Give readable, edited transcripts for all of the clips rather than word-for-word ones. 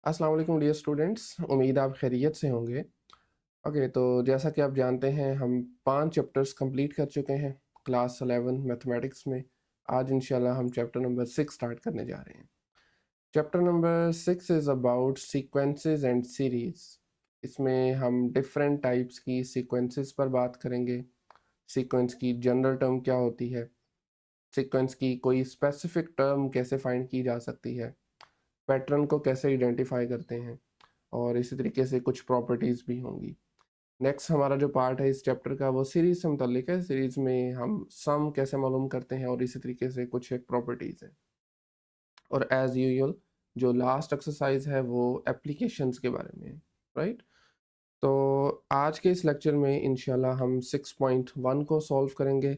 अस्सलाम वालेकुम dear students, उम्मीद आप खैरियत से होंगे। ओके, तो जैसा कि आप जानते हैं हम 5 चैप्टर्स कंप्लीट कर चुके हैं क्लास 11 मैथमेटिक्स में। आज इंशाल्लाह हम चैप्टर नंबर 6 स्टार्ट करने जा रहे हैं। Chapter number 6 is about sequences and series. इसमें हम डिफरेंट टाइप्स की सीक्वेंसेस पर बात करेंगे। सीक्वेंस की जनरल टर्म क्या होती है, सीक्वेंस की कोई स्पेसिफिक टर्म कैसे फाइंड की जा सकती है, पैटर्न को कैसे आइडेंटिफाई करते हैं, और इसी तरीके से कुछ प्रॉपर्टीज़ भी होंगी। नेक्स्ट हमारा जो पार्ट है इस चैप्टर का वो सीरीज़ से मुतल्लिक है। सीरीज़ में हम सम कैसे मालूम करते हैं और इसी तरीके से कुछ एक प्रॉपर्टीज़ हैं। और एज़ यूजुअल जो लास्ट एक्सरसाइज है वो एप्लीकेशंस के बारे में है, राइट? तो आज के इस लेक्चर में इंशाल्लाह हम 6.1 को सॉल्व करेंगे।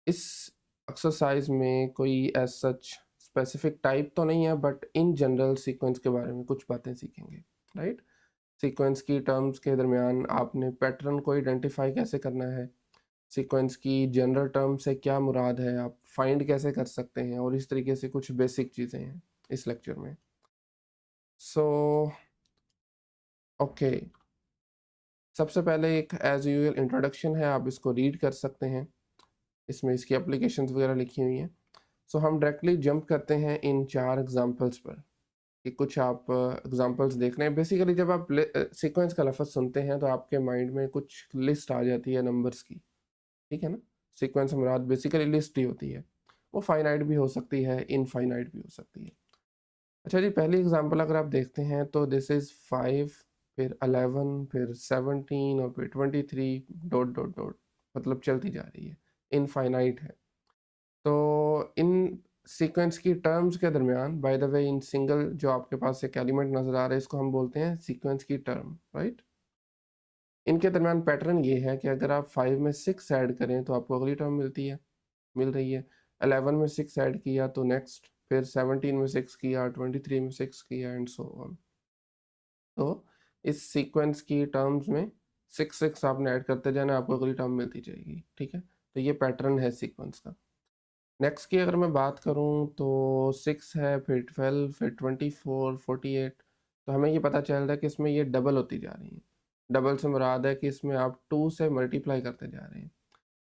इस एक्सरसाइज में कोई एज सच स्पेसिफिक टाइप तो नहीं है, बट इन जनरल सीक्वेंस के बारे में कुछ बातें सीखेंगे, राइट? सीक्वेंस की टर्म्स के दरमियान आपने पैटर्न को आइडेंटिफाई कैसे करना है, सीक्वेंस की जनरल टर्म से क्या मुराद है, आप फाइंड कैसे कर सकते हैं, और इस तरीके से कुछ बेसिक चीज़ें हैं इस लेक्चर में। सो ओके, सबसे पहले एक एज यूजुअल इंट्रोडक्शन है, आप इसको रीड कर सकते हैं। इसमें इसकी एप्लीकेशंस वगैरह लिखी हुई हैं। सो हम डायरेक्टली जंप करते हैं इन 4 एग्जांपल्स पर कि कुछ आप एग्जांपल्स देख रहे हैं। बेसिकली जब आप सीक्वेंस का लफ्ज़ सुनते हैं तो आपके माइंड में कुछ लिस्ट आ जाती है नंबर्स की, ठीक है ना? सीक्वेंस से मुराद बेसिकली लिस्ट ही होती है। वो फाइनाइट भी हो सकती है, इनफाइनाइट भी हो सकती है। अच्छा जी, पहली एग्जांपल अगर आप देखते हैं तो दिस इज़ 5, फिर 11, फिर 17 और फिर 23 डॉट डॉट डॉट, मतलब चलती जा रही है, इनफाइनाइट है। तो इन सीक्वेंस की टर्म्स के दरमियान, by the way, in single जो आपके पास एक एलिमेंट नज़र आ रहा है इसको हम बोलते हैं सीक्वेंस की टर्म, राइट? इनके दरमियान पैटर्न ये है कि अगर आप 5 में 6 ऐड करें तो आपको अगली टर्म मिल रही है। 11 में 6 ऐड किया तो नेक्स्ट, फिर 17 में 6 किया, 23 में 6 किया, एंड सो ऑन। तो इस सीक्वेंस की टर्म्स में 6 आपने ऐड करते जाना, आपको अगली टर्म मिलती जाएगी, ठीक है? तो ये पैटर्न है सीक्वेंस का। नेक्स्ट की अगर मैं बात करूँ तो 6 है, फिर 12, फिर 24, 48। तो हमें ये पता चल रहा है कि इसमें ये डबल होती जा रही है। डबल से मुराद है कि इसमें आप 2 से मल्टीप्लाई करते जा रहे हैं।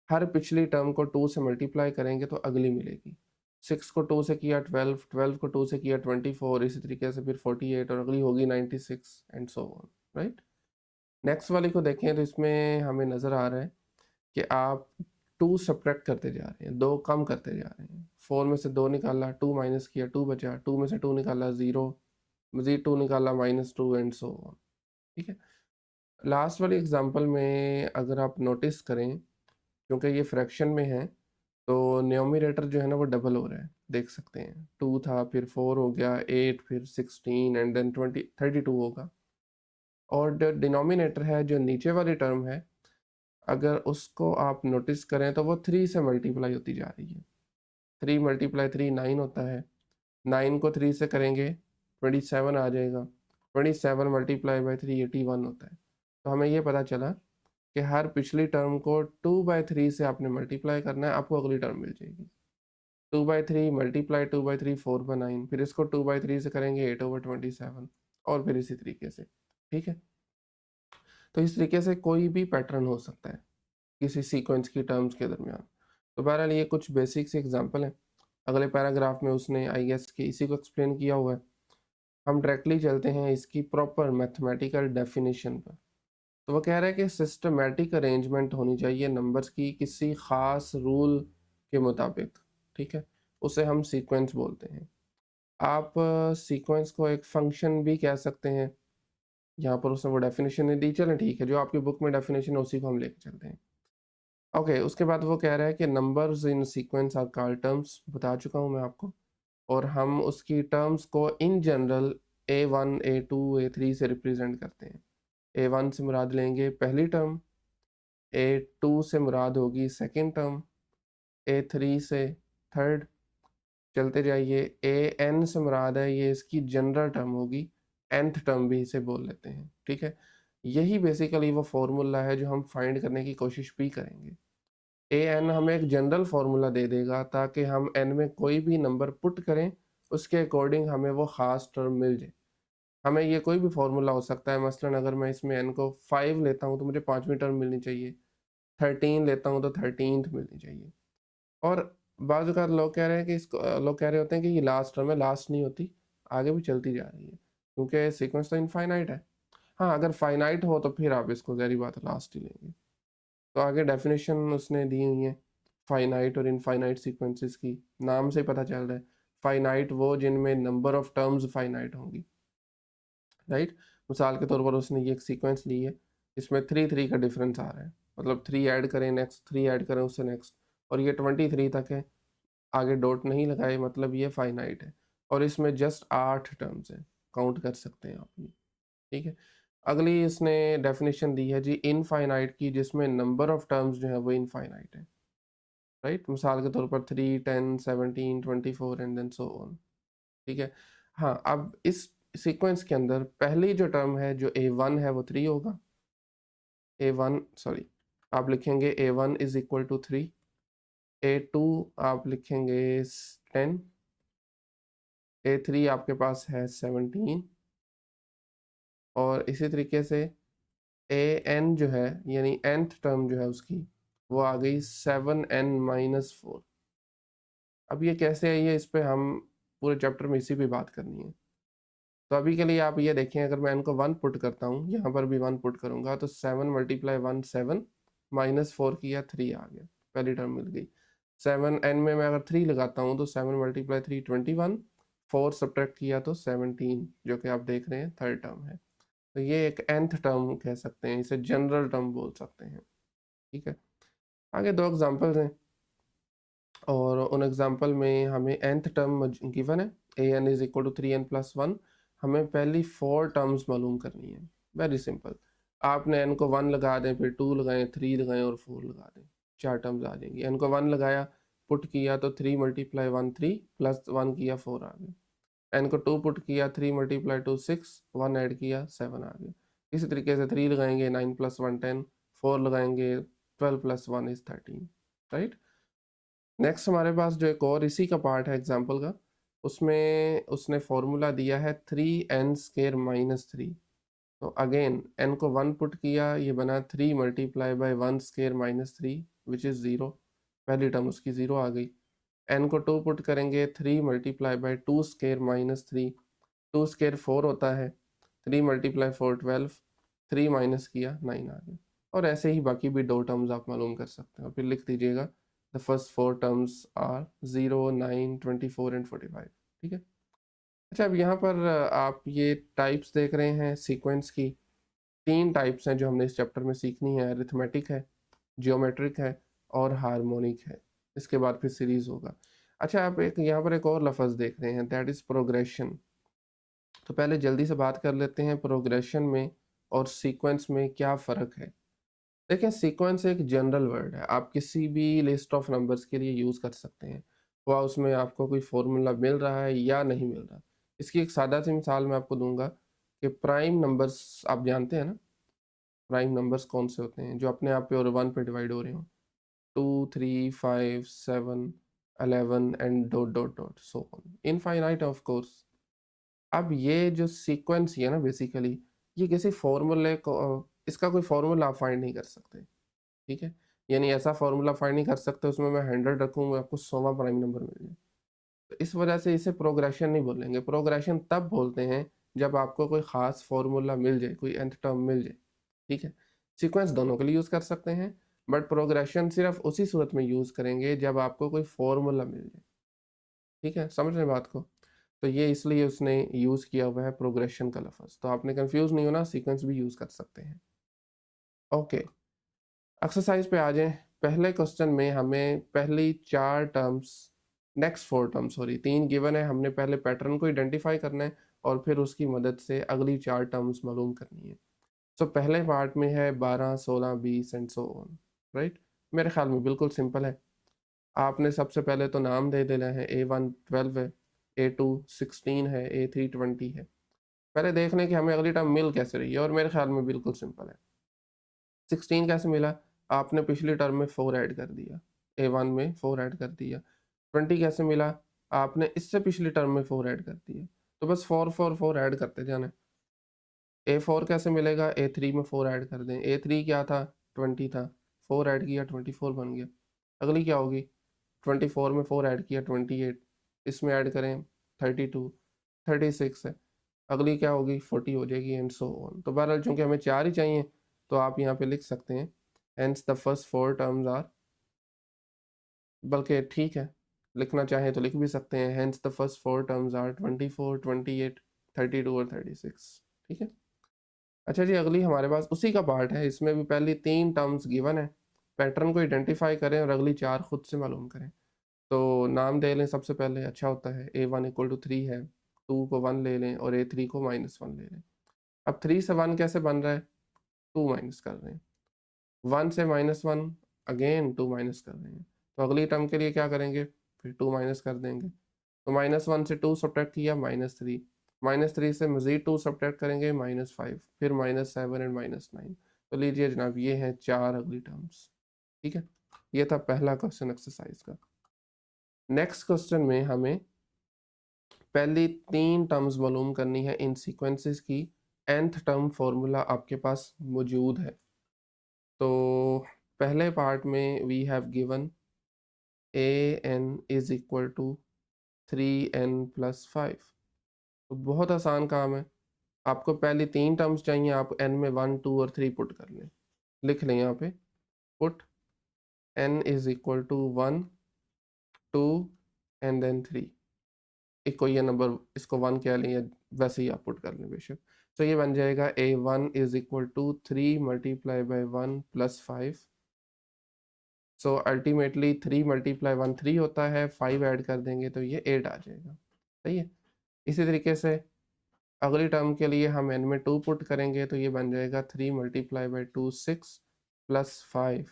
हर पिछली टर्म को 2 से मल्टीप्लाई करेंगे तो अगली मिलेगी। 6 को 2 से किया 12, 12 को 2 से किया 24, इसी तरीके से फिर 48 और अगली होगी 96, and so on, right? Next वाली को देखें तो इसमें हमें नज़र आ रहा है कि आप 2 सब्ट्रैक्ट करते जा रहे हैं, 2 कम करते जा रहे हैं। 4 में से 2 निकाला, 2 माइनस किया, 2 बचा, 2 में से 2 निकाला, 0, मज़ीद 2 निकाला, -2, एंड सो ऑन, ठीक है? लास्ट वाली एग्ज़ाम्पल में अगर आप नोटिस करें, क्योंकि ये फ्रैक्शन में है, तो न्यूमरेटर जो है ना वो डबल हो रहा है, देख सकते हैं। 2 था, फिर 4 हो गया, 8, फिर 16, एंड देन 32 होगा। और जो डिनोमिनेटर है, जो नीचे वाली टर्म है, अगर उसको आप नोटिस करें तो वो 3 से मल्टीप्लाई होती जा रही है। 3 मल्टीप्लाई 3 9 होता है। 9 को 3 से करेंगे 27 आ जाएगा। 27 मल्टीप्लाई बाय 3 81 होता है। तो हमें ये पता चला कि हर पिछली टर्म को 2/3 से आपने मल्टीप्लाई करना है, आपको अगली टर्म मिल जाएगी। 2/3 मल्टीप्लाई 2/3 4/9, फिर इसको 2/3 से करेंगे 8/27, और फिर इसी तरीके से, ठीक है? तो इस तरीके से कोई भी पैटर्न हो सकता है किसी सीक्वेंस की टर्म्स के दरमियान। तो बहरहाल ये कुछ बेसिक से एग्जांपल हैं। अगले पैराग्राफ में उसने आई गेस कि इसी को एक्सप्लेन किया हुआ है। हम डायरेक्टली चलते हैं इसकी प्रॉपर मैथमेटिकल डेफिनेशन पर। तो वो कह रहा है कि सिस्टमैटिक अरेंजमेंट होनी चाहिए नंबर्स की किसी ख़ास रूल के मुताबिक, ठीक है? उसे हम सीक्वेंस बोलते हैं। आप सीक्वेंस को एक फंक्शन भी कह सकते हैं। यहाँ पर उसने वो डेफिनेशन नहीं दी, चलें ठीक है, जो आपकी बुक में डेफिनेशन है उसी को हम लेके चलते हैं। ओके, उसके बाद वो कह रहा है कि numbers in sequence are called terms, बता चुका हूँ मैं आपको। और हम उसकी टर्म्स को in general A1, A2, A3 से रिप्रेजेंट करते हैं। A1 से मुराद लेंगे पहली टर्म, A2 से मुराद होगी सेकंड टर्म, A3 से थर्ड, चलते जाइए। AN से मुराद है, ये इसकी जनरल टर्म होगी, nth टर्म भी इसे बोल लेते हैं, ठीक है? यही बेसिकली वो फॉर्मूला है जो हम फाइंड करने की कोशिश भी करेंगे। an हमें एक जनरल फार्मूला दे देगा ताकि हम n में कोई भी नंबर पुट करें, उसके अकॉर्डिंग हमें वो ख़ास टर्म मिल जाए। हमें ये कोई भी फॉर्मूला हो सकता है, मसलन अगर मैं इसमें n को 5 लेता हूँ तो मुझे 5वीं टर्म मिलनी चाहिए, 13 लेता हूँ तो 13th मिलनी चाहिए। और बाज़ औक़ात लोग कह रहे हैं कि इसको लोग कह रहे होते हैं कि ये लास्ट टर्म है, लास्ट नहीं होती, आगे भी चलती जा रही है, क्योंकि सीक्वेंस तो इनफाइनाइट है। हाँ, अगर फाइनाइट हो तो फिर आप इसको ज़ाहिर बात है लास्ट ही लेंगे। तो आगे डेफिनेशन उसने दी हुई है फाइनाइट और इनफाइनाइट सीक्वेंसेस की, नाम से ही पता चल रहा है। फाइनाइट वो जिनमें नंबर ऑफ टर्म्स फाइनाइट होंगी, राइट। मिसाल के तौर पर उसने ये एक सीक्वेंस ली है, इसमें 3 का डिफरेंस आ रहा है, मतलब 3 ऐड करें नेक्स्ट, 3 ऐड करें उससे नेक्स्ट, और ये 23 तक है, आगे डॉट नहीं लगाए, मतलब ये फाइनाइट है। और इसमें जस्ट 8 टर्म्स हैं, काउंट कर सकते हैं आप ये, ठीक है। अगली इसने डेफिनेशन दी है जी इनफाइनाइट की, जिसमें नंबर ऑफ टर्म्स जो है वो इनफाइनाइट है, राइट। मिसाल के तौर पर 3, 10, 17, 24 एंड देन सो ऑन, ठीक है। हाँ, अब इस सीक्वेंस के अंदर पहली जो टर्म है, जो A1 है, वो 3 होगा। A1 सॉरी, आप लिखेंगे A1 is equal to 3, A2 आप लिखेंगे 10, A3 आपके पास है 17, और इसी तरीके से AN जो है, यानी nth टर्म जो है उसकी, वो आ गई 7n-4। अब ये कैसे आई है, इस पे हम पूरे चैप्टर में इसी पे बात करनी है। तो अभी के लिए आप ये देखें, अगर मैं इनको 1 पुट करता हूँ, यहाँ पर भी 1 पुट करूँगा, तो 7 × 1 7, -4 किया 3 आ गया, पहली टर्म मिल गई। 7n में मैं अगर 3 लगाता हूँ तो 7 × 3 21, 4 सब्ट्रैक्ट किया तो 17, जो कि आप देख रहे हैं थर्ड टर्म है। तो ये एक nth टर्म कह सकते हैं, इसे जनरल टर्म बोल सकते हैं, ठीक है। आगे 2 एग्जांपल्स हैं, और उन एग्जांपल में हमें nth टर्म गिवन है, an is equal to 3n+1। हमें पहली 4 टर्म्स मालूम करनी है, वेरी सिंपल। आपने n को 1 लगा दें, फिर 2 लगाएं, 3 लगाएं और 4 लगा दें, 4 टर्म्स आ जाएंगी। n को 1 लगाया, पुट किया तो 3 × 1 3, प्लस 1 किया 4 आ गया। n को 2 पुट किया, 3 × 2 6, 1 ऐड किया 7 आ गया। इसी तरीके से 3 लगाएंगे, 9 + 1 10, 4 लगाएंगे, 12 + 1 इज 13, राइट। नेक्स्ट हमारे पास जो एक और इसी का पार्ट है एग्जाम्पल का, उसमें उसने फॉर्मूला दिया है 3n² - 3। तो अगेन n को 1 पुट किया, ये बना 3 × 1² - 3 विच इज़ 0, पहली टर्म उसकी 0 आ गई। n को 2 पुट करेंगे, 3 × 2² - 3, 2² 4 होता है, 3 × 4 12, 3 माइनस किया 9 आ गया। और ऐसे ही बाकी भी 2 टर्म्स आप मालूम कर सकते हैं, और फिर लिख दीजिएगा the first 4 terms are 0, 9, 24 and 45, ठीक है। अच्छा, अब यहाँ पर आप ये टाइप्स देख रहे हैं सीक्वेंस की, 3 टाइप्स हैं जो हमने इस चैप्टर में सीखनी है, अरिथमेटिक है, जियोमेट्रिक है और हार्मोनिक है। इसके बाद फिर सीरीज होगा। अच्छा, आप एक यहाँ पर एक और लफ्ज़ देख रहे हैं, दैट इज़ प्रोग्रेशन। तो पहले जल्दी से बात कर लेते हैं प्रोग्रेशन में और सीक्वेंस में क्या फ़र्क है। देखिए, सीक्वेंस एक जनरल वर्ड है, आप किसी भी लिस्ट ऑफ नंबर्स के लिए यूज़ कर सकते हैं, हुआ उसमें आपको कोई फॉर्मूला मिल रहा है या नहीं मिल रहा। इसकी एक सादा सी मिसाल मैं आपको दूंगा कि प्राइम नंबर्स आप जानते हैं ना, प्राइम नंबर्स कौन से होते हैं जो अपने आप पे और 1 पे डिवाइड हो रहे हो, 2 3 5 7 11 and dot dot dot so on, infinite of course. अब ये जो सीक्वेंस है ना, बेसिकली ये किसी फॉर्मूले को इसका कोई फॉर्मूला आप फाइंड नहीं कर सकते, ठीक है। यानी ऐसा फॉर्मूला फाइंड नहीं कर सकते उसमें मैं 100 रखूँगा, आपको 100वां प्राइम नंबर मिल जाए। तो इस वजह से इसे प्रोग्रेशन नहीं बोलेंगे। प्रोग्रेशन तब बोलते हैं जब आपको कोई ख़ास फॉर्मूला मिल जाए, कोई nth टर्म मिल जाए, ठीक है। सीक्वेंस दोनों के लिए यूज़ कर सकते हैं, बट प्रोग्रेशन सिर्फ उसी सूरत में यूज़ करेंगे जब आपको कोई फॉर्मूला मिल जाए, ठीक है। समझ रहे हैं बात को? तो ये इसलिए उसने यूज़ किया हुआ है प्रोग्रेशन का लफ्ज़, तो आपने कंफ्यूज नहीं होना, सीक्वेंस भी यूज़ कर सकते हैं। ओके, एक्सरसाइज पे आ जाएं। पहले क्वेश्चन में हमें पहली 4 terms, next 4 terms, sorry 3 given है, हमने पहले पैटर्न को आइडेंटिफाई करना है और फिर उसकी मदद से अगली 4 टर्म्स मालूम करनी है। सो पहले पार्ट में है 12, 16, 20 एंड सो ऑन, राइट। मेरे ख्याल में बिल्कुल सिंपल है। आपने सबसे पहले तो नाम दे देना है, A1 12 है, A2 16 है, A3 20 है। पहले देख लें कि हमें अगली टर्म मिल कैसे रही है, और मेरे ख्याल में बिल्कुल सिंपल है। 16 कैसे मिला? आपने पिछली टर्म में 4 ऐड कर दिया, A1 में 4 ऐड कर दिया। 20 कैसे मिला? आपने इससे पिछली टर्म में 4 ऐड कर दिया। तो बस 4 4 4 ऐड करते जाना है। A4 कैसे मिलेगा, A3 में 4 ऐड कर दें, A3 क्या था 20 था, 4 ऐड किया 24 बन गया। अगली क्या होगी, 24 में 4 ऐड किया 28, इसमें ऐड करें 32, 36 है। अगली क्या होगी 40 हो जाएगी एंड सो ऑन। तो बहरहाल चूंकि हमें 4 ही चाहिए तो आप यहाँ पे लिख सकते हैं hence the first 4 terms are, बल्कि ठीक है लिखना चाहें तो लिख भी सकते हैं hence the first 4 terms are 24, 28, 32 और 36। ठीक है। अच्छा जी, अगली हमारे पास उसी का पार्ट है, इसमें भी पहली 3 टर्म्स गिवन है, पैटर्न को आइडेंटिफाई करें और अगली 4 खुद से मालूम करें। तो नाम दे लें सबसे पहले, अच्छा होता है। A1 इक्वल टू 3 है, 2 को 1 ले लें और A3 को -1 ले लें। अब 3 से 1 कैसे बन रहा है, 2 माइनस कर रहे हैं, 1 से -1 अगेन 2 माइनस कर रहे हैं। तो अगली टर्म के लिए क्या करेंगे, फिर 2 माइनस कर देंगे। तो -1 से 2 सब्ट्रैक्ट किया -3, -3 से मजीद 2 सब्ट्रैक्ट करेंगे -5, फिर -7 एंड -9। तो लीजिए जनाब ये हैं 4 अगली टर्म्स। ठीक है, ये था पहला क्वेश्चन एक्सरसाइज का। नेक्स्ट क्वेश्चन में हमें पहली 3 टर्म्स मालूम करनी है इन सीक्वेंसेस की, nth टर्म फॉर्मूला आपके पास मौजूद है। तो पहले पार्ट में we have given an is equal to 3n plus 5। तो बहुत आसान काम है, आपको पहली 3 टर्म्स चाहिए, आप n में 1, 2 और 3 पुट कर लें। लिख लें यहाँ पे put n is equal to 1, 2 and then 3। एक कोई ये नंबर इसको 1 कह लें या वैसे ही आप पुट कर लें बेशक। तो ये बन जाएगा A1 is equal to 3 multiply by 1 plus 5। So ultimately 3 multiply 1 3 होता है, 5 ऐड कर देंगे तो ये 8 आ जाएगा। सही है। इसी तरीके से अगली टर्म के लिए हम n में 2 पुट करेंगे तो ये बन जाएगा 3 multiply by 2 6 plus 5।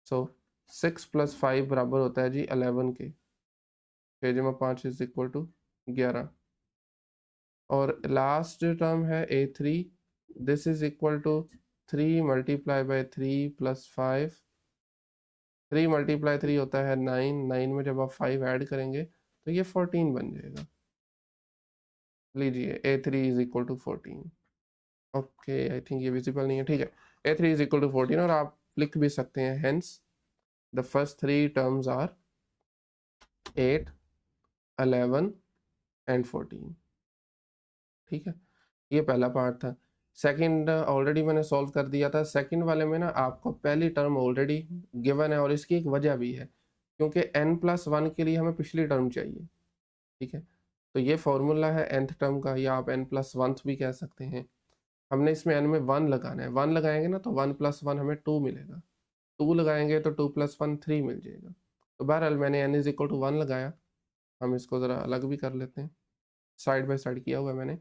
So 6 plus 5 बराबर होता है जी 11 के, 6 जमा 5 इज इक्वल टू 11। और लास्ट टर्म है A3, this is equal to 3 multiply by 3 plus 5। 3 multiply 3 होता है 9, 9 में जब आप 5 ऐड करेंगे तो ये 14 बन जाएगा। लीजिए A3 is equal to 14। Okay I think ये विजिबल नहीं है, ठीक है। A3 इज इक्वल टू 14 और आप लिख भी सकते हैं hence the first 3 terms are 8, 11 and 14। ठीक है, ये पहला पार्ट था। सेकंड ऑलरेडी मैंने सॉल्व कर दिया था। सेकंड वाले में ना आपको पहली टर्म ऑलरेडी गिवन है और इसकी एक वजह भी है, क्योंकि n+1 के लिए हमें पिछली टर्म चाहिए। ठीक है, तो ये फॉर्मूला है nth टर्म का, या आप n+1 भी कह सकते हैं। हमने इसमें n में 1 लगाना है, 1 लगाएंगे ना तो 1+1 हमें 2 मिलेगा, 2 लगाएंगे तो 2+1 3 मिल जाएगा। तो बहरहाल मैंने n इज इक्वल टू 1 लगाया। हम इसको ज़रा अलग भी कर लेते हैं, साइड बाय साइड किया हुआ है मैंने।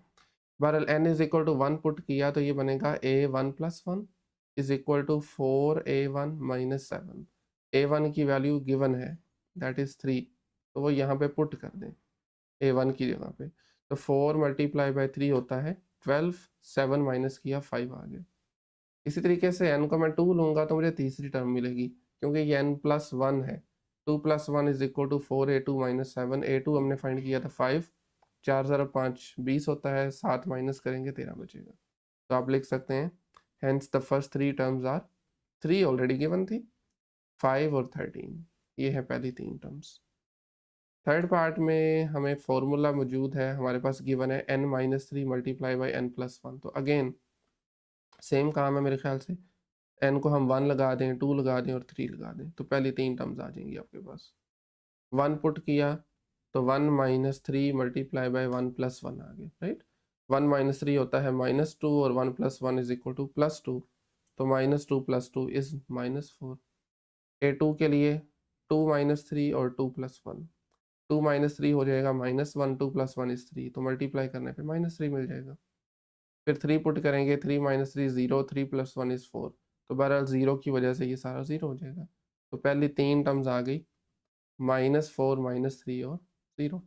बहरहाल n is equal to 1 put किया तो ये बनेगा A1+1 is equal to 4A1 minus 7। A1 की वैल्यू गिवन है दैट इज 3, तो वो यहाँ पे पुट कर दें A1 की जगह पे। तो 4 मल्टीप्लाई बाई 3 होता है 12, 7 माइनस किया 5 आ गया। इसी तरीके से n को मैं 2 लूंगा तो मुझे तीसरी टर्म मिलेगी, क्योंकि ये n+1 है। 2+1 is equal to 4A2 minus 7। A2 हमने फाइंड किया था 5, 4 ज़रा 5 20 होता है, 7 माइनस करेंगे 13 बचेगा। तो आप लिख सकते हैं hence the first 3 terms are, 3 already given थी, 5 और 13। ये है पहली 3 टर्म्स। थर्ड पार्ट में हमें फॉर्मूला मौजूद है, हमारे पास गिवन है n-3 मल्टीप्लाई बाई n+1। तो अगेन सेम काम है मेरे ख्याल से, n को हम 1 लगा दें, 2 लगा दें और 3 लगा दें तो पहली 3 टर्म्स आ जाएंगी आपके पास। 1 पुट किया तो 1-3 मल्टीप्लाई बाई 1+1 आ गया, राइट। 1-3 होता है -2 और 1+1 इज इक्वल टू +2। तो -2 + 2 इज -4। A2 के लिए 2-3 और 2+1, 2-3 हो जाएगा -1, 2+1 इज 3, तो मल्टीप्लाई करने पे -3 मिल जाएगा। फिर 3 पुट करेंगे, 3-3 0, 3+1 इज 4। तो बहरहाल 0 की वजह से ये सारा 0 हो जाएगा। तो पहली 3 टर्म्स आ गई, -4, -3 और 0।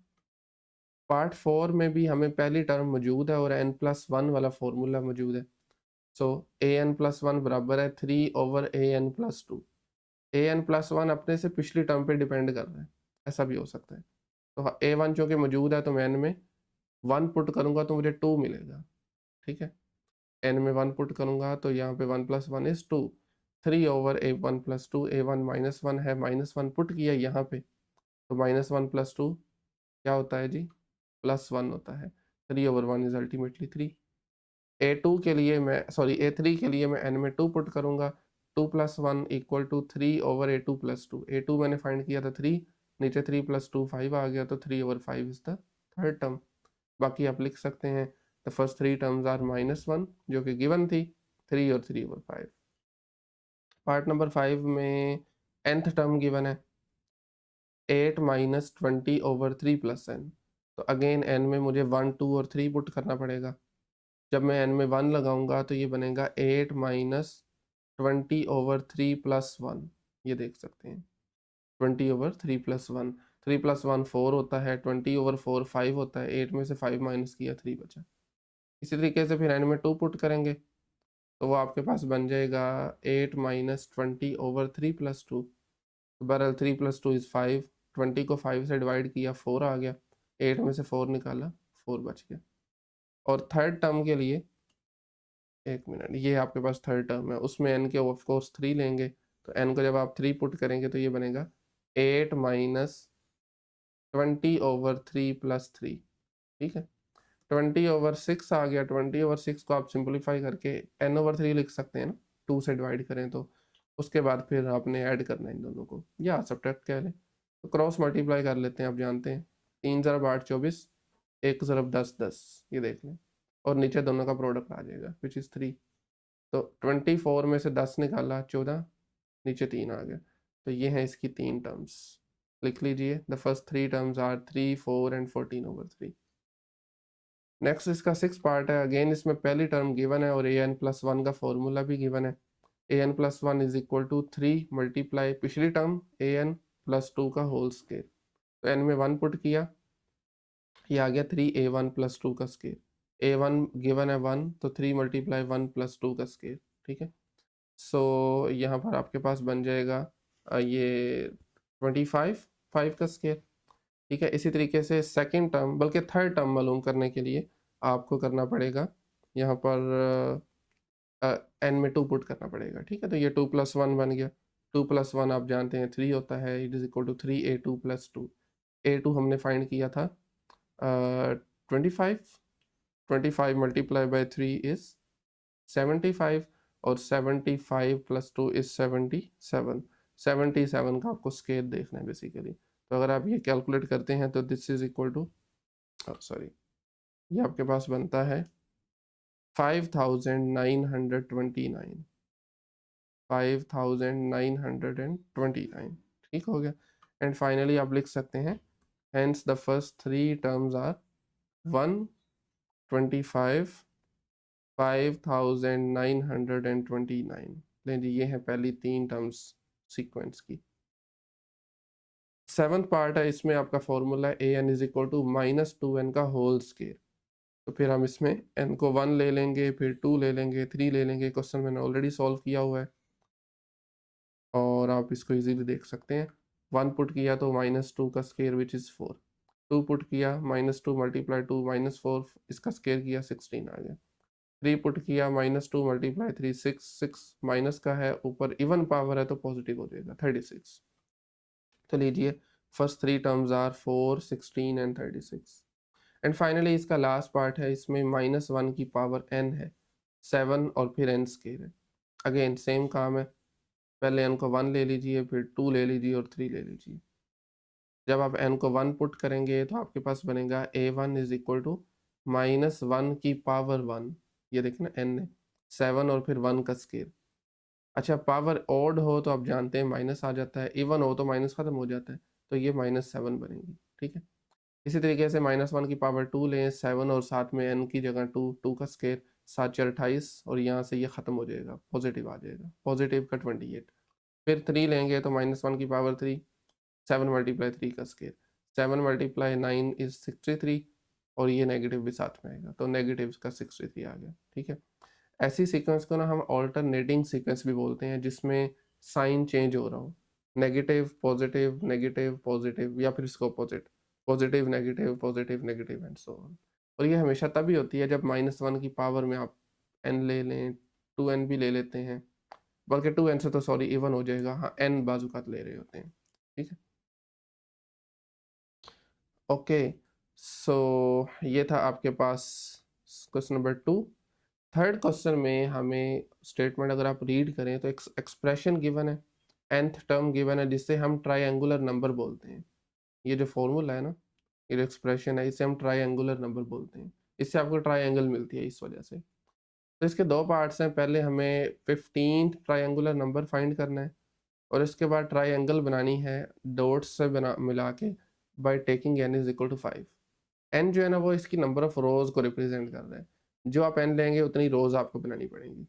पार्ट 4 में भी हमें पहली टर्म मौजूद है और n+1 वाला फॉर्मूला मौजूद है। सो an+1 बराबर है 3/an+2। an+1 अपने से पिछली टर्म पे डिपेंड कर रहा है, ऐसा भी हो सकता है। तो A1 चूँकि मौजूद है तो मैं n में 1 पुट करूँगा तो मुझे 2 मिलेगा। ठीक है, n में 1 पुट करूँगा तो यहाँ पे 1 + 1 इज़ 2, 3 ओवर a1 + 2, a1 -1 है, -1 पुट किया यहाँ पे, तो -1 + 2 क्या होता है जी, +1 होता है, 3 ओवर 1 इज़ अल्टीमेटली 3। a2 के लिए मैं सॉरी a3 के लिए मैं n में 2 पुट करूँगा, 2 + 1 = 3 ओवर a2 + 2, a2 मैंने फाइंड किया था 3, नीचे 3 + 2 5 आ गया, तो 3 over 5 is the third term. बाकी आप लिख सकते हैं द फर्स्ट 3 टर्म्स आर -1 जो कि गिवन थी, 3 और 3 ओवर 5। पार्ट नंबर 5 में nth टर्म गिवन है 8 - 20 ओवर 3 + n, तो अगेन n में मुझे 1 2 और 3 पुट करना पड़ेगा। जब मैं n में 1 लगाऊंगा तो ये बनेगा 8 - 20 ओवर 3 + 1, ये देख सकते हैं 20 ओवर 3 + 1, 3 + 1 4 होता है, 20 ओवर 4 5 होता है, 8 में से 5 माइनस किया 3 बचा। इसी तरीके से फिर n में 2 पुट करेंगे तो वो आपके पास बन जाएगा 8 - 20 ओवर 3 + 2, तो बहरहाल 3 + 2 इज़ 5, 20 को 5 से डिवाइड किया 4 आ गया, 8 में से 4 निकाला 4 बच गया। और थर्ड टर्म के लिए एक मिनट, ये आपके पास थर्ड टर्म है, उसमें n के ऑफ कोर्स 3 लेंगे, तो n को जब आप 3 पुट करेंगे तो ये बनेगा 8 - 20 ओवर 3 + 3, ठीक है। 20 ओवर 6 आ गया, 20 ओवर 6 को आप सिंपलीफाई करके n ओवर 3 लिख सकते हैं ना, 2 से डिवाइड करें तो। उसके बाद फिर आपने ऐड करना है इन दोनों को, या सब्ट्रैक्ट कह लें, तो क्रॉस मल्टीप्लाई कर लेते हैं, आप जानते हैं 3 × 8 24, 1 × 10 10, ये देख लें, और नीचे दोनों का प्रोडक्ट आ जाएगा विच इज़ 3। तो 24 में से 10 निकाला 14, नीचे 3 आ गया, तो ये है इसकी 3 टर्म्स। लिख लीजिए the first 3 terms are 3 4 and 14 over 3। Next इसका 6 पार्ट है, अगेन इसमें पहली टर्म गिवन है और an+1 का फॉर्मूला भी गिवन है। an+1 is equal to 3 multiply पिछली टर्म an+2 का होल स्केयर, तो n में 1 पुट किया, ये आ गया 3a1+2 का स्केयर, a1 गिवन है 1, तो 3 मल्टीप्लाई 1 + 2 का स्केयर, ठीक है। सो यहाँ पर आपके पास बन जाएगा ये 25 5 का स्केयर, ठीक है। इसी तरीके से सेकंड टर्म, बल्कि थर्ड टर्म मालूम करने के लिए आपको करना पड़ेगा यहाँ पर n में 2 पुट करना पड़ेगा, ठीक है। तो ये 2 + 1 बन गया, 2 + 1 आप जानते हैं 3 होता है, it is equal to 3a2 + 2, a2 हमने फाइंड किया था 25, 25 मल्टीप्लाई बाय 3 इज 75, और 75 + 2 इज 77, 77 का आपको स्केयर देखना है बेसिकली। तो अगर आप ये कैलकुलेट करते हैं तो this is equal to sorry, ये आपके पास बनता है 5929, 5929, ठीक हो गया। एंड फाइनली आप लिख सकते हैं hence the first 3 terms are 125 5929। लें जी, ये है पहली 3 टर्म्स सीक्वेंस की। 7th पार्ट है, इसमें आपका फॉर्मूला है an is equal to -2n का होल स्केयर, तो फिर हम इसमें n को 1 ले लेंगे, फिर 2 ले लेंगे, 3 ले लेंगे, क्वेश्चन मैंने ऑलरेडी सॉल्व किया हुआ है और आप इसको इजीली देख सकते हैं। 1 पुट किया तो -2 का स्केयर विच इज़ 4, 2 पुट किया -2 मल्टीप्लाई 2 -4, इसका स्केयर किया 16 आ गया, 3 पुट किया -2 मल्टीप्लाई 3 6, 6 माइनस का है, ऊपर इवन पावर है तो पॉजिटिव हो जाएगा 36। तो लीजिए first 3 terms are 4 16 and 36। And finally इसका लास्ट पार्ट है, इसमें -1 की पावर n है, 7 और फिर n स्केयर है। अगेन सेम काम है, पहले n को 1 ले लीजिए, फिर 2 ले लीजिए और 3 ले लीजिए। जब आप n को 1 पुट करेंगे तो आपके पास बनेगा a1 इज इक्वल टू -1 की पावर 1, ये देखना n है, 7 और फिर 1 का स्केयर। अच्छा, पावर ऑड हो तो आप जानते हैं माइनस आ जाता है, इवन हो तो माइनस खत्म हो जाता है, तो ये -7 बनेगी, ठीक है। इसी तरीके से -1 की पावर 2 लें, 7 और साथ में n की जगह 2, 2 का स्केयर, 7 4 28, और यहाँ से ये ख़त्म हो जाएगा, पॉजिटिव आ जाएगा, पॉजिटिव का 28। फिर 3 लेंगे तो -1 की पावर 3, 7 मल्टीप्लाई 3 का स्केयर, 7 मल्टीप्लाई 9 इज 63, और ये नेगेटिव भी साथ में आएगा, तो नेगेटिव का 63 आ गया, ठीक है। ऐसी सीक्वेंस को ना हम ऑल्टरनेटिंग सीक्वेंस भी बोलते हैं, जिसमें साइन चेंज हो रहा हो, नेगेटिव पॉजिटिव नेगेटिव पॉजिटिव, या फिर इसको opposite, positive negative positive negative and so on. और ये हमेशा तभी होती है जब -1 की पावर में आप n ले लें, 2n भी ले लेते हैं, बल्कि 2n से तो सॉरी इवन हो जाएगा, हाँ n बाजुकात ले रहे होते हैं, ठीक है। ओके, सो ये था आपके पास क्वेश्चन नंबर 2। थर्ड क्वेश्चन में हमें स्टेटमेंट अगर आप रीड करें तो एक एक्सप्रेशन गिवन है, nth टर्म गिवन है जिससे हम ट्रायंगुलर नंबर बोलते हैं। ये जो फॉर्मूला है ना, ये जो एक्सप्रेशन है, इसे हम ट्रायंगुलर नंबर बोलते हैं। इससे आपको ट्रायंगल मिलती है इस वजह से। तो इसके दो पार्ट्स हैं, पहले हमें 15th ट्रायंगुलर नंबर फाइंड करना है और इसके बाद ट्रायंगल बनानी है डॉट्स से बना मिला के by taking n is equal to 5। n जो है ना वो इसकी नंबर ऑफ रोज को रिप्रेजेंट कर रहा है, जो आप n लेंगे उतनी रोज आपको बनानी पड़ेगी,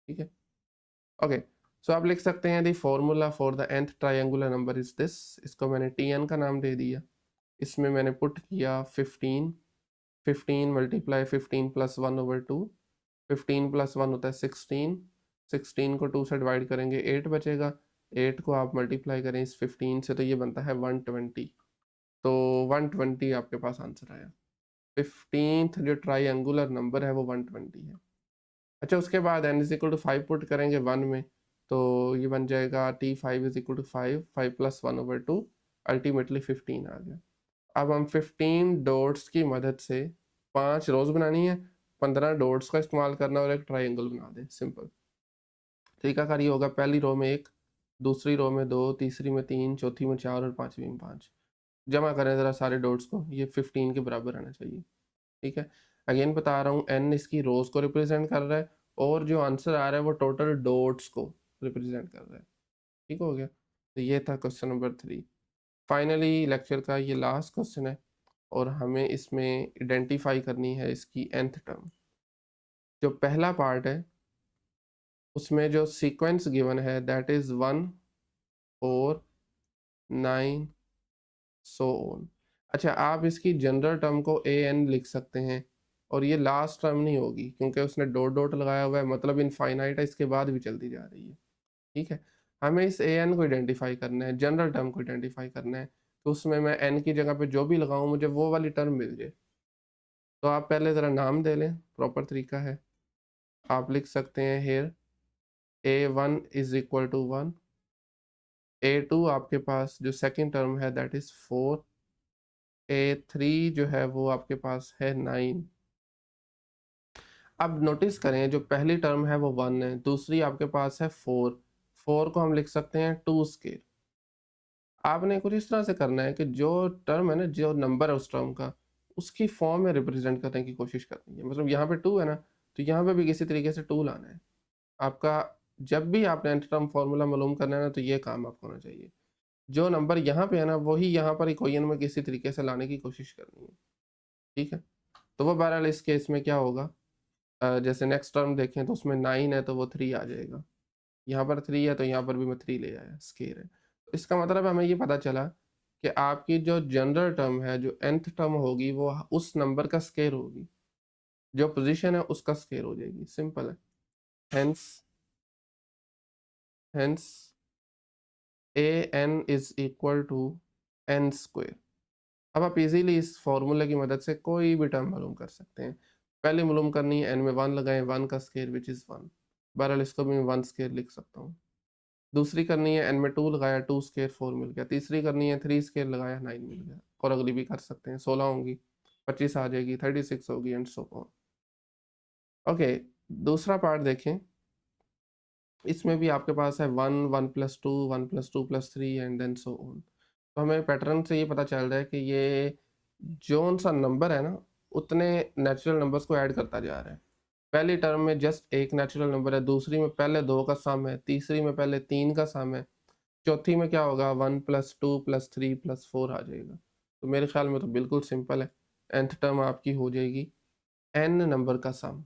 ठीक है। ओके, सो आप लिख सकते हैं the formula for the nth triangular number is this. इसको मैंने tn का नाम दे दिया, इसमें मैंने पुट किया 15, 15 मल्टीप्लाई 15 प्लस 1 ओवर 2, 15 प्लस 1 होता है 16, 16 को 2 से डिवाइड करेंगे 8 बचेगा, 8 को आप मल्टीप्लाई करें इस 15 से तो ये बनता है 120। तो 120 आपके पास आंसर आया। 15th जो ट्रायंगुलर नंबर है वो 120 है। अच्छा, उसके बाद n is equal to 5 put करेंगे 1 में, तो ये बन जाएगा t5 is equal to 5, 5 plus 1 over 2, ultimately 15 आ गया। अब हम 15 डॉट्स की मदद से 5 रोज बनानी है, 15 डॉट्स का इस्तेमाल करना और एक ट्रायंगल बना दें, सिंपल। तरीकाकार ये होगा, पहली रो में 1, दूसरी रो में 2, तीसरी में 3, चौथी में 4 और पांचवी में 5। जमा करें ज़रा सारे डॉट्स को, ये 15 के बराबर आना चाहिए, ठीक है। अगेन बता रहा हूँ, n इसकी रोज को रिप्रेजेंट कर रहा है और जो आंसर आ रहा है वो टोटल डॉट्स को रिप्रेजेंट कर रहा है, ठीक हो गया। तो ये था क्वेश्चन नंबर 3। फाइनली लेक्चर का ये लास्ट क्वेश्चन है और हमें इसमें आइडेंटिफाई करनी है इसकी nth टर्म। जो पहला पार्ट है उसमें जो सीक्वेंस गिवन है दैट इज 1, 4, 9 सो ऑन। अच्छा, आप इसकी जनरल टर्म को an लिख सकते हैं और ये लास्ट टर्म नहीं होगी क्योंकि उसने डॉट डॉट लगाया हुआ है, मतलब इनफाइनाइट है, इसके बाद भी चलती जा रही है, ठीक है। हमें इस an को आइडेंटिफाई करना है, जनरल टर्म को आइडेंटिफाई करना है, तो उसमें मैं n की जगह पे जो भी लगाऊं मुझे वो वाली टर्म मिल जाए। तो आप पहले ज़रा नाम दे लें, प्रॉपर तरीका है। आप लिख सकते हैं hair a1 is equal to 1, a2 आपके पास जो सेकंड टर्म है दैट इज 4, a3 जो है वो आपके पास है 9। अब नोटिस करें जो पहली टर्म है वो 1 है, दूसरी आपके पास है 4, 4 को हम लिख सकते हैं 2 स्केयर। आपने कुछ इस तरह से करना है कि जो टर्म है ना, जो नंबर है उस टर्म का, उसकी फॉर्म में रिप्रेजेंट करने की कोशिश करनी है। मतलब यहाँ पे 2 है ना, तो यहाँ पे भी किसी तरीके से 2 लाना है आपका। जब भी आपने nth टर्म फार्मूला मालूम करना है ना, तो ये काम आपको होना चाहिए। जो नंबर यहाँ पे है ना वही यहाँ पर इक्वेशन में किसी तरीके से लाने की कोशिश करनी है, ठीक है। तो वो बहरहाल इस केस में क्या होगा, जैसे नेक्स्ट टर्म देखें तो उसमें 9 है तो वो 3 आ जाएगा, यहाँ पर 3 है तो यहाँ पर भी मैं 3 ले आया, स्केयर है। तो इसका मतलब हमें ये पता चला कि आपकी जो जनरल टर्म है, जो nth टर्म होगी वो उस नंबर का स्केयर होगी, जो पोजीशन है उसका स्केयर हो जाएगी, सिंपल है। Hence hence an is equal to n square. अब आप इजीली इस फॉर्मूले की मदद से कोई भी टर्म मालूम कर सकते हैं। पहले मालूम करनी है n में 1 लगाएं, 1 का स्क्वायर विच इज़ 1, बहरहाल इसको भी मैं 1 स्क्वायर लिख सकता हूँ। दूसरी करनी है n में 2 लगाया, 2 स्क्वायर 4 मिल गया। तीसरी करनी है 3 स्क्वायर लगाया, 9 मिल गया। और अगली भी कर सकते हैं, 16 होंगी, 25 आ जाएगी, 36 होगी एंड सो ऑन। ओके, दूसरा पार्ट देखें, इसमें भी आपके पास है 1, 1 plus 2, 1 plus 2 plus 3 and then so on. तो हमें पैटर्न से ये पता चल रहा है कि ये जोन सा नंबर है ना, उतने नेचुरल नंबर्स को ऐड करता जा रहा है। पहली टर्म में जस्ट एक नेचुरल नंबर है, दूसरी में पहले 2 का सम है, तीसरी में पहले 3 का सम है, चौथी में क्या होगा 1 प्लस 2 प्लस 3 प्लस 4 आ जाएगा। तो मेरे ख्याल में तो बिल्कुल सिंपल है। nth टर्म आपकी हो जाएगी n नंबर का सम,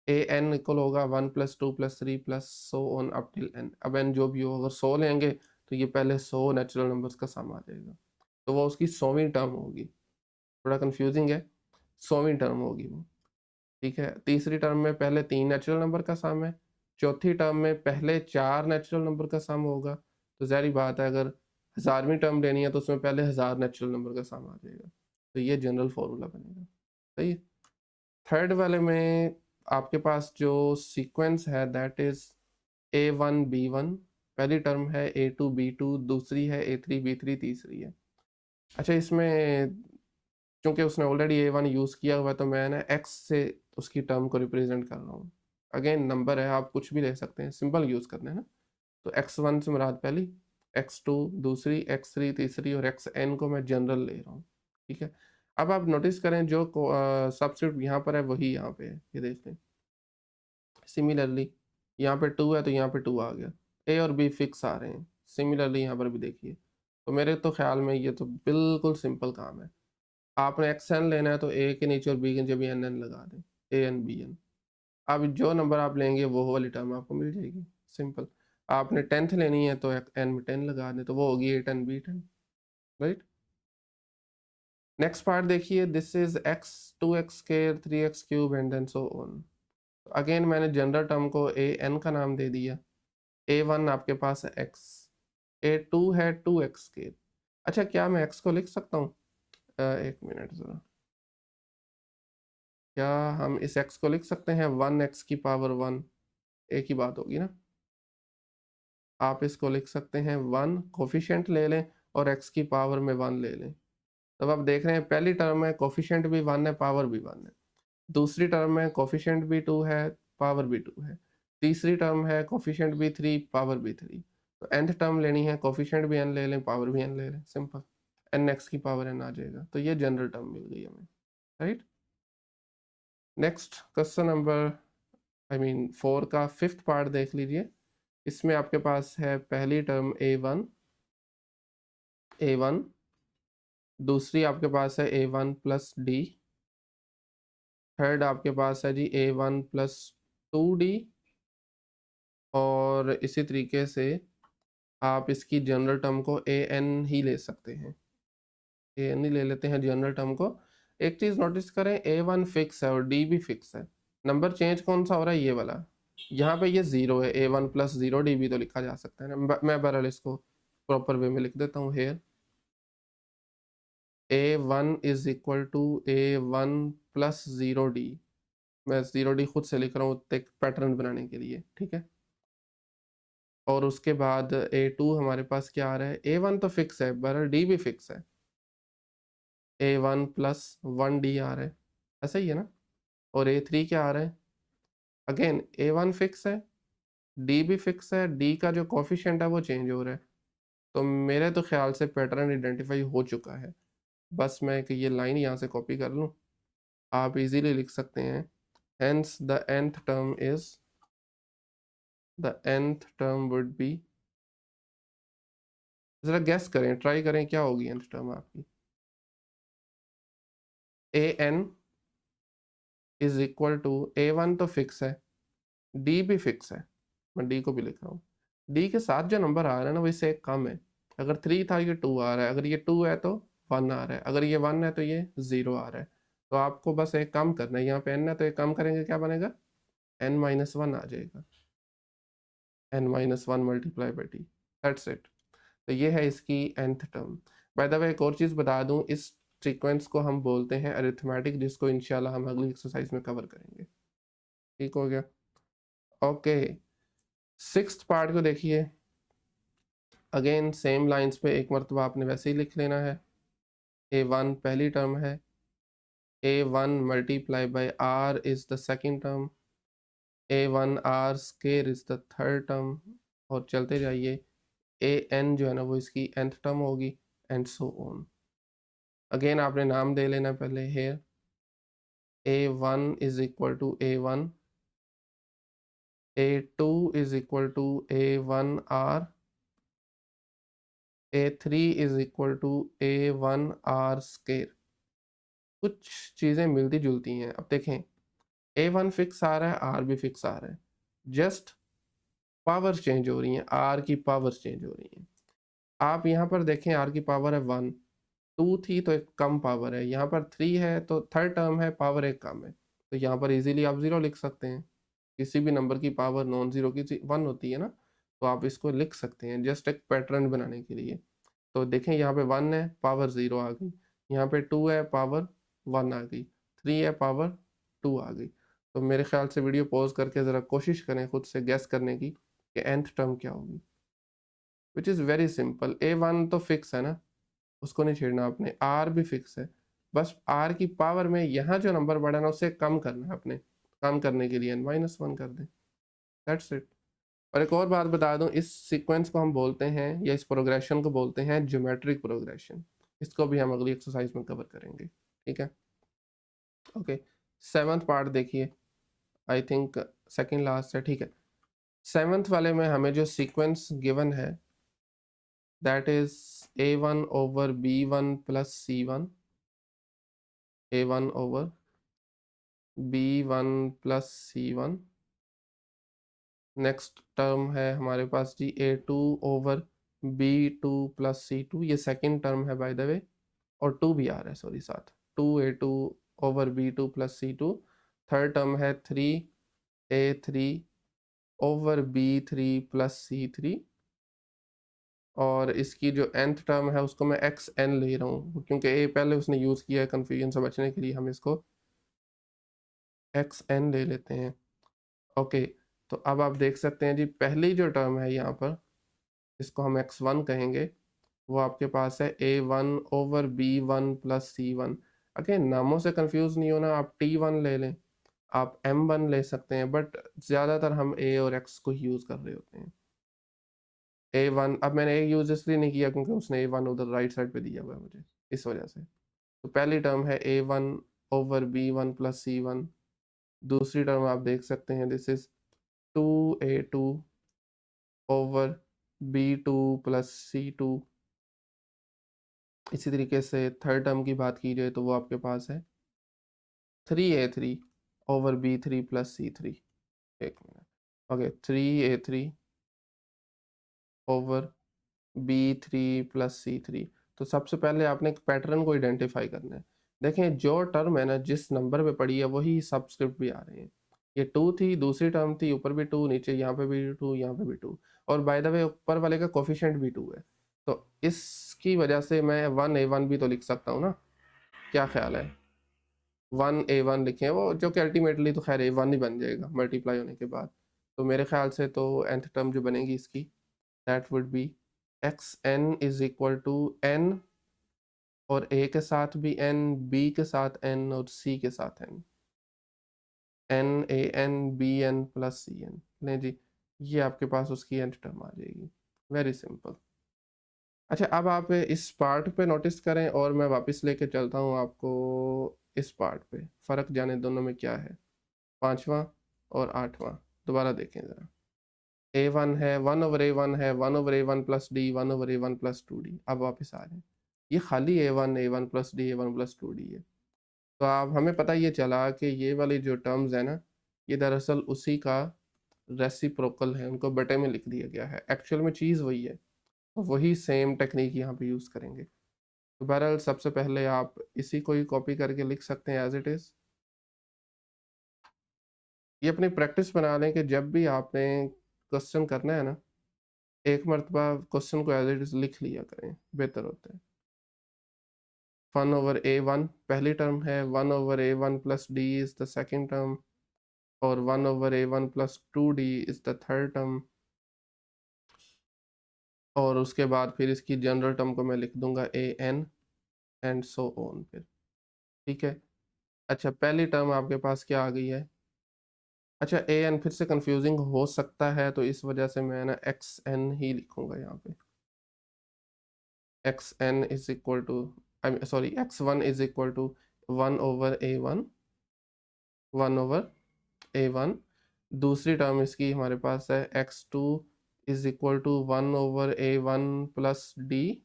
ए एन इक्वल होगा 1 plus 2 plus 3 plus so on up till n। अब n जो भी हो, अगर 100 लेंगे तो ये पहले 100 नेचुरल नंबर्स का सम आ जाएगा, तो वो उसकी 100वीं टर्म होगी। थोड़ा कंफ्यूजिंग है, 100वीं टर्म होगी वो, ठीक है। तीसरी टर्म में पहले 3 नेचुरल नंबर का सम है, चौथी टर्म में पहले 4 नेचुरल नंबर का सम होगा। तो ज़ाहिर बात है अगर 1000वीं टर्म लेनी है तो उसमें पहले 1000 नेचुरल नंबर का सम आ जाएगा। तो ये जनरल फॉर्मूला बनेगा, सही है। थर्ड वाले में आपके पास जो सीक्वेंस है दैट इज A1 B1, पहली टर्म है A2 B2, दूसरी है A3 B3, तीसरी है। अच्छा, इसमें क्योंकि उसने ऑलरेडी A1 यूज़ किया हुआ है तो मैं ना x से उसकी टर्म को रिप्रेजेंट कर रहा हूँ। अगेन नंबर है, आप कुछ भी ले सकते हैं, सिंपल यूज़ करना है ना। तो x1 से मुराद पहली, x2 दूसरी, x3 तीसरी और xn को मैं जनरल ले रहा हूँ। ठीक है, अब आप नोटिस करें जो सब्स्टिट्यूट यहाँ पर है वही यहाँ पे है, ये देख लें। सिमिलरली यहाँ पे 2 है तो यहाँ पे 2 आ गया, a और b फिक्स आ रहे हैं। सिमिलरली यहाँ पर भी देखिए, तो मेरे तो ख्याल में ये तो बिल्कुल सिंपल काम है। आपने xn लेना है तो a के नीचे और b के नीचे भी nn लगा दें, an bn। अब जो नंबर आप लेंगे वो वाली टर्म आपको मिल जाएगी, सिंपल। आपने 10th लेनी है तो n में 10 लगा दें, तो वो होगी a10 b10, right. Next part देखिए, this is x 2x square 3x cube and then so on. Again मैंने जनरल टर्म को an का नाम दे दिया, a1 आपके पास है x, a2 है 2x स्क्वायर। अच्छा, क्या मैं x को लिख सकता हूँ? एक मिनट ज़रा, क्या हम इस x को लिख सकते हैं 1x की पावर 1? एक ही बात होगी ना। आप इसको लिख सकते हैं 1, कोफिशिएंट ले लें और x की पावर में 1 ले लें। तब आप देख रहे हैं पहली टर्म में कोफिशिएंट भी 1 है, पावर भी 1 है। दूसरी टर्म में कोफिशिएंट भी 2 है, पावर भी 2 है। तीसरी टर्म है कोफिशिएंट भी 3, पावर भी 3। तो nth टर्म लेनी है, कोफिशिएंट भी n ले लें, पावर भी n ले लें, सिंपल। nx की पावर n आ जाएगा, तो ये जनरल टर्म मिल गई हमें, right. Next question number I mean 4 का 5th पार्ट देख लीजिए। इसमें आपके पास है पहली टर्म a1, दूसरी आपके पास है a1 प्लस डी, थर्ड आपके पास है जी a1 प्लस 2d, और इसी तरीके से आप इसकी जनरल टर्म को an ही ले सकते हैं, an ही ले लेते हैं जनरल टर्म को। एक चीज़ नोटिस करें, a1 फिक्स है और d भी फिक्स है। नंबर चेंज कौन सा हो रहा है? ये वाला। यहाँ पे ये 0 है, a1 प्लस 0d भी तो लिखा जा सकता है ना। मैं बहरहाल इसको प्रॉपर वे में लिख देता हूँ here, a1 is equal to a1 plus 0d। मैं 0d खुद से लिख रहा हूँ एक पैटर्न बनाने के लिए, ठीक है। और उसके बाद a2 हमारे पास क्या आ रहा है? a1 तो फिक्स है, बहरहाल d भी फिक्स है, a1 प्लस 1d आ रहा है, ऐसा ही है ना। और a3 क्या आ रहा है? अगेन a1 फिक्स है, d भी फिक्स है, d का जो कोफिशिएंट है वो चेंज हो रहा है। तो मेरे तो ख्याल से पैटर्न आइडेंटिफाई हो चुका है। बस मैं एक ये लाइन यहाँ से कॉपी कर लूँ, आप इजीली लिख सकते हैं, hence the nth term would be, जरा गैस करें, ट्राई करें क्या होगी nth टर्म आपकी। an is equal to a1 तो फिक्स है, d भी फिक्स है, मैं d को भी लिख रहा हूँ। d के साथ जो नंबर आ रहा है ना वो इससे एक कम है। अगर 3 था ये 2 आ रहा है, अगर ये 2 है तो 1 आ रहा है, अगर ये 1 है तो ये 0 आ रहा है। तो आपको बस एक कम करना है, यहाँ पे n है तो एक कम करेंगे, क्या बनेगा? n-1 आ जाएगा, n-1 multiply by T, that's it. तो ये है इसकी nth term. By the way एक और चीज़ बता दूं, इस सीक्वेंस को हम बोलते हैं अरिथमेटिक, जिसको इंशाल्लाह हम अगली एक्सरसाइज में कवर करेंगे। ठीक हो गया, ओके। 6th पार्ट को देखिए, अगेन सेम लाइंस पे एक मरतबा आपने वैसे ही लिख लेना है। a1 पहली टर्म है, a1 multiply by r is the second term, a1 r square is the third term, और चलते जाइए, an जो है ना वो इसकी nth टर्म होगी, एंड सो ऑन। अगेन आपने नाम दे लेना पहले, hair a1 is equal to a1, a2 is equal to a1r, a3 is equal to a1r square. कुछ चीज़ें मिलती जुलती हैं। अब देखें, a1 फिक्स आ रहा है, r भी फिक्स आ रहा है, जस्ट पावर चेंज हो रही हैं, r की पावर चेंज हो रही हैं। आप यहाँ पर देखें, r की पावर है 1, 2 थी तो एक कम पावर है, यहाँ पर 3 है तो थर्ड टर्म है, पावर एक कम है, तो यहाँ पर इजीली आप 0 लिख सकते हैं। किसी भी नंबर की पावर नॉन जीरो की 1 होती है ना, तो आप इसको लिख सकते हैं जस्ट एक पैटर्न बनाने के लिए। तो देखें, यहाँ पे 1 है, पावर 0 आ गई, यहाँ पे 2 है, पावर 1 आ गई, 3 है, पावर 2 आ गई। तो मेरे ख्याल से वीडियो पॉज करके ज़रा कोशिश करें खुद से गैस करने की कि nth टर्म क्या होगी, which is very simple. A1 तो फिक्स है ना, उसको नहीं छेड़ना आपने, R भी फिक्स है, बस R की पावर में यहाँ जो नंबर बढ़ा ना उसे कम करना है आपने, कम करने के लिए n-1 कर दें, दैट्स इट। और एक और बात बता दूं, इस सीक्वेंस को हम बोलते हैं या इस प्रोग्रेशन को बोलते हैं ज्योमेट्रिक प्रोग्रेशन। इसको भी हम अगली एक्सरसाइज में कवर करेंगे, ठीक है। ओके, सेवन्थ पार्ट देखिए, आई थिंक सेकंड लास्ट है, ठीक है। सेवन्थ वाले में हमें जो सीक्वेंस गिवन है that is A1 over B1 plus C1, A1 over B1 plus C1। Next term है हमारे पास जी A2 over B2 plus C2, ये सेकंड टर्म है बाय द वे, और 2 भी आ रहा है सॉरी साथ, 2A2 over B2 plus C2। Third term है 3A3 over B3 plus C3, और इसकी जो nth टर्म है उसको मैं xn ले रहा हूँ क्योंकि a पहले उसने यूज़ किया है, कन्फ्यूजन से बचने के लिए हम इसको xn ले लेते हैं। ओके, तो अब आप देख सकते हैं जी पहली जो टर्म है यहाँ पर, इसको हम x1 कहेंगे, वो आपके पास है A1 over B1 plus C1। Again नामों से कंफ्यूज नहीं होना, आप T1 ले लें, आप M1 ले सकते हैं, बट ज़्यादातर हम A और X को यूज़ कर रहे होते हैं। A1, अब मैंने A यूज़ इसलिए नहीं किया क्योंकि उसने A1 उधर राइट साइड पे दिया हुआ है मुझे, इस वजह से। तो पहली टर्म है A1 over B1 plus C1। दूसरी टर्म आप देख सकते हैं this is 2A2 over B2 plus C2। इसी तरीके से थर्ड टर्म की बात की जाए तो वो आपके पास है 3A3 over B3 plus C3। एक minute, okay, 3A3 over B3 plus C3। तो सबसे पहले आपने एक पैटर्न को आइडेंटिफाई करना है। देखें जो टर्म है ना जिस नंबर पे पड़ी है वही सबस्क्रिप्ट भी आ रहे हैं। ये 2 थी, दूसरी टर्म थी, ऊपर भी 2, नीचे यहाँ पे भी 2, यहाँ पे भी 2, और बाय द वे ऊपर वाले का कोफिशिएंट भी 2 है। तो इसकी वजह से मैं 1A1 भी तो लिख सकता हूँ ना, क्या ख्याल है? 1A1 लिखें, वो जो कि अल्टीमेटली तो खैर A1 ही बन जाएगा मल्टीप्लाई होने के बाद। तो मेरे ख्याल से तो nth टर्म जो बनेगी इसकी, that would be xn is equal to n, और a के साथ भी n, b के साथ n, और c के साथ n, n bn plus cn। लें जी, ये आपके पास उसकी nth टर्म आ जाएगी, वेरी सिंपल। अच्छा, अब आप इस पार्ट पे नोटिस करें और मैं वापस लेके चलता हूँ आपको इस पार्ट पे, फ़र्क जाने दोनों में क्या है, पांचवा और आठवां। दोबारा देखें ज़रा, A1 है, 1/A1 है, 1/A1 plus D, 1/A1 plus 2d। अब वापस आ रहे हैं, ये खाली A1 A1 plus D, A1 plus 2d है। तो अब हमें पता ये चला कि ये वाली जो टर्म्स है ना, ये दरअसल उसी का रेसिप्रोकल है, उनको बटे में लिख दिया गया है, एक्चुअल में चीज़ वही है। तो वही सेम टेक्निक यहाँ पे यूज़ करेंगे। तो बहरहाल सबसे पहले आप इसी को ही कॉपी करके लिख सकते हैं एज इट इज़। ये अपनी प्रैक्टिस बना लें कि जब भी आपने क्वेश्चन करना है ना, एक मरतबा क्वेश्चन को एज इट इज़ लिख लिया करें, बेहतर होता है। 1/A1 पहली टर्म है, 1/A1 plus D is the second term, और 1/A1 plus 2d is the third term, और उसके बाद फिर इसकी जनरल टर्म को मैं लिख दूंगा an एंड सो ऑन फिर, ठीक है। अच्छा, पहली टर्म आपके पास क्या आ गई है? अच्छा, an फिर से कंफ्यूजिंग हो सकता है तो इस वजह से मैं ना xn ही लिखूंगा यहाँ पे। xn is equal to, sorry, x1 is equal to 1/A1, 1/A1। दूसरी टर्म इसकी हमारे पास है x2 is equal to 1/A1 plus d,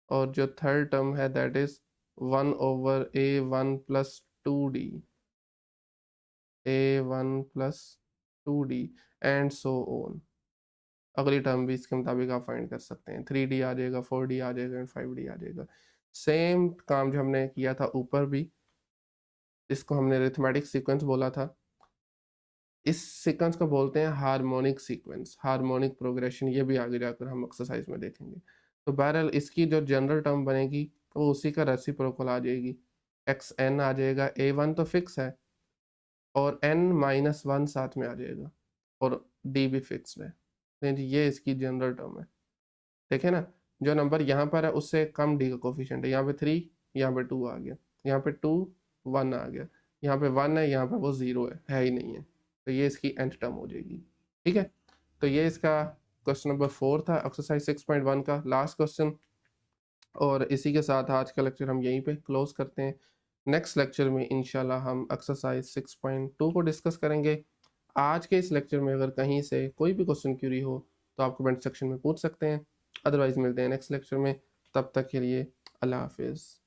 और जो थर्ड टर्म है that is 1/A1 plus 2d, A1 plus 2d and so on. अगली term भी इसके मुताबिक आप फाइंड कर सकते हैं, 3d आ जाएगा, 4d आ जाएगा एंड 5d आ जाएगा। सेम काम जो हमने किया था ऊपर भी, इसको हमने अरिथमेटिक सीक्वेंस बोला था, इस सीक्वेंस को बोलते हैं हार्मोनिक सीक्वेंस, हार्मोनिक प्रोग्रेशन, ये भी आगे जाकर हम एक्सरसाइज में देखेंगे। तो बहरहाल इसकी जो जनरल टर्म बनेगी वो उसी का रेसिप्रोकल आ जाएगी, एक्स एन आ जाएगा, A1 तो फिक्स है और n-1 साथ में आ जाएगा और डी भी फिक्स है। नहीं जी, ये इसकी जनरल टर्म है। देखे ना, जो नंबर यहाँ पर है उससे कम डी का कोफिशिएंट है, यहाँ पे 3, यहाँ पे 2 आ गया, यहाँ पे 2 1 आ गया, यहाँ पे 1 है, यहाँ पे वो 0 है ही नहीं है, तो ये इसकी एंड टर्म हो जाएगी। ठीक है, तो ये इसका क्वेश्चन नंबर 4 था, एक्सरसाइज 6.1 का लास्ट क्वेश्चन। और इसी के साथ आज का लेक्चर हम यहीं पे क्लोज करते हैं। नेक्स्ट लेक्चर में इंशाल्लाह हम एक्सरसाइज 6.2 को डिस्कस करेंगे। आज के इस लेक्चर में अगर कहीं से कोई भी क्वेश्चन क्यूरी हो तो आप कमेंट सेक्शन में पूछ सकते हैं, अदरवाइज मिलते हैं नेक्स्ट लेक्चर में। तब तक के लिए अल्लाह हाफिज़।